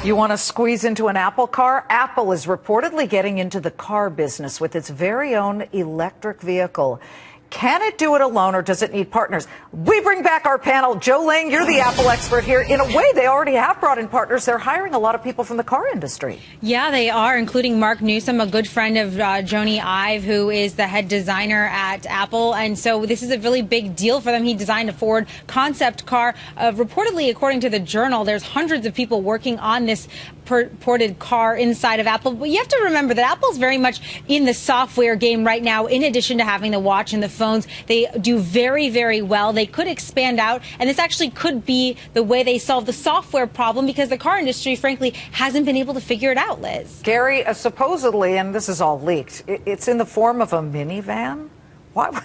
You want to squeeze into an Apple car? Apple is reportedly getting into the car business with its very own electric vehicle. Can it do it alone, or does it need partners? We bring back our panel. Joe Ling, you're the Apple expert here. In a way, they already have brought in partners. They're hiring a lot of people from the car industry. Yeah, they are, including Mark Newsom, a good friend of Jony Ive, who is the head designer at Apple. And so this is a really big deal for them. He designed a Ford concept car. Reportedly, according to the Journal, there's hundreds of people working on this purported car inside of Apple. But you have to remember that Apple's very much in the software game right now, in addition to having the watch and the phones. They do very, very well. They could expand out, and this actually could be the way they solve the software problem, because the car industry, frankly, hasn't been able to figure it out, Liz. Gary, supposedly, and this is all leaked, it's in the form of a minivan? What?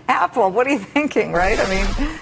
Apple, what are you thinking, right? I mean...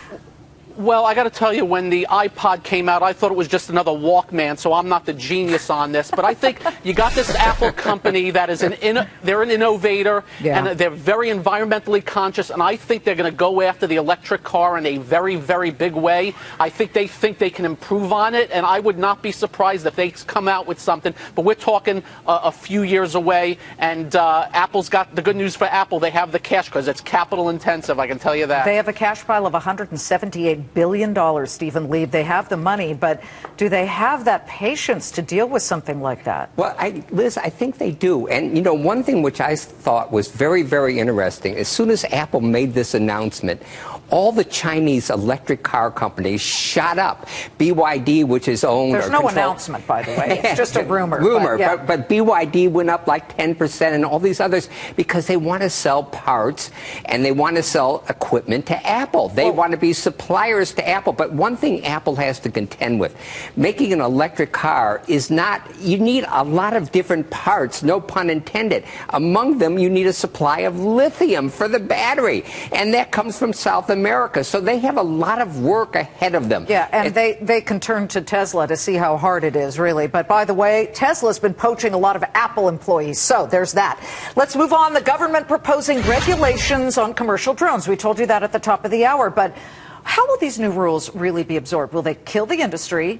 Well, I got to tell you, when the iPod came out, I thought it was just another Walkman, so I'm not the genius on this. But I think you got this Apple company that is they're an innovator, and they're very environmentally conscious, and I think they're going to go after the electric car in a very, very big way. I think they can improve on it, and I would not be surprised if they come out with something. But we're talking a few years away, and Apple's got the good news for Apple. They have the cash, because it's capital intensive, I can tell you that. They have a cash pile of $178 billion, Stephen Leeb. They have the money, but do they have that patience to deal with something like that? Well, Liz, I think they do. And, you know, one thing which I thought was very, very interesting, as soon as Apple made this announcement, all the Chinese electric car companies shot up. BYD, which is owned... There's no announcement, by the way. It's just a rumor. But BYD went up like 10%, and all these others, because they want to sell parts and they want to sell equipment to Apple. They want to be suppliers to Apple. But one thing Apple has to contend with, making an electric car is not... You need a lot of different parts, no pun intended. Among them, you need a supply of lithium for the battery, and that comes from South America. So they have a lot of work ahead of them. Yeah, and they can turn to Tesla to see how hard it is, really. But by the way, Tesla's been poaching a lot of Apple employees. So there's that. Let's move on. The government proposing regulations on commercial drones. We told you that at the top of the hour. But how will these new rules really be absorbed? Will they kill the industry,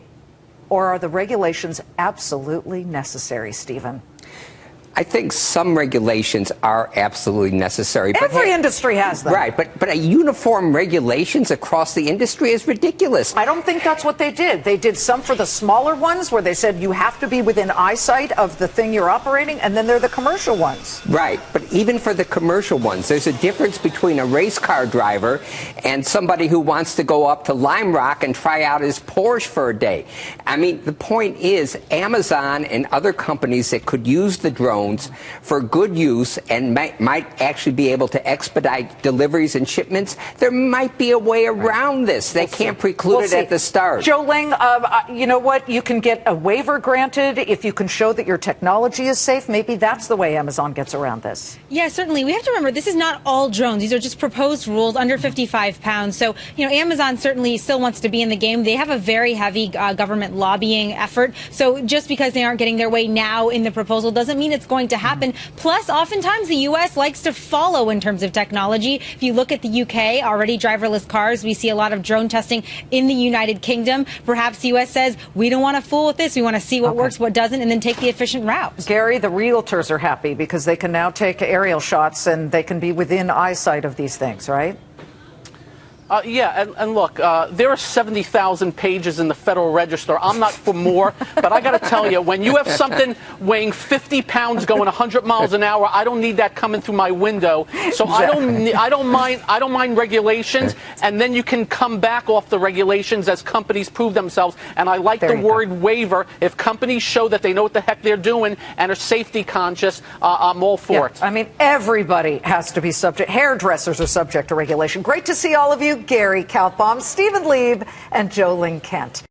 or are the regulations absolutely necessary, Stephen? I think some regulations are absolutely necessary. Every industry has them. Right, but a uniform regulations across the industry is ridiculous. I don't think that's what they did. They did some for the smaller ones, where they said you have to be within eyesight of the thing you're operating, and then there are the commercial ones. Right, but even for the commercial ones, there's a difference between a race car driver and somebody who wants to go up to Lime Rock and try out his Porsche for a day. I mean, the point is, Amazon and other companies that could use the drone for good use and might actually be able to expedite deliveries and shipments, there might be a way around this. They can't preclude it at the start. Joe Ling, you know what? You can get a waiver granted if you can show that your technology is safe. Maybe that's the way Amazon gets around this. Yeah, certainly. We have to remember, this is not all drones. These are just proposed rules under 55 pounds. So, you know, Amazon certainly still wants to be in the game. They have a very heavy government lobbying effort. So just because they aren't getting their way now in the proposal doesn't mean it's going to happen. Plus, oftentimes the U.S. likes to follow in terms of technology. If you look at the U.K., already driverless cars, we see a lot of drone testing in the United Kingdom. Perhaps the U.S. says, we don't want to fool with this. We want to see what works, what doesn't, and then take the efficient route. Gary, the realtors are happy because they can now take aerial shots and they can be within eyesight of these things, right? Yeah, and look, there are 70,000 pages in the Federal Register. I'm not for more, but I got to tell you, when you have something weighing 50 pounds going 100 miles an hour, I don't need that coming through my window. So I don't mind regulations, and then you can come back off the regulations as companies prove themselves. And I like the word waiver. If companies show that they know what the heck they're doing and are safety conscious, I'm all for it. I mean, everybody has to be subject. Hairdressers are subject to regulation. Great to see all of you. Gary Kaltbaum, Stephen Leeb, and Joe Ling Kent.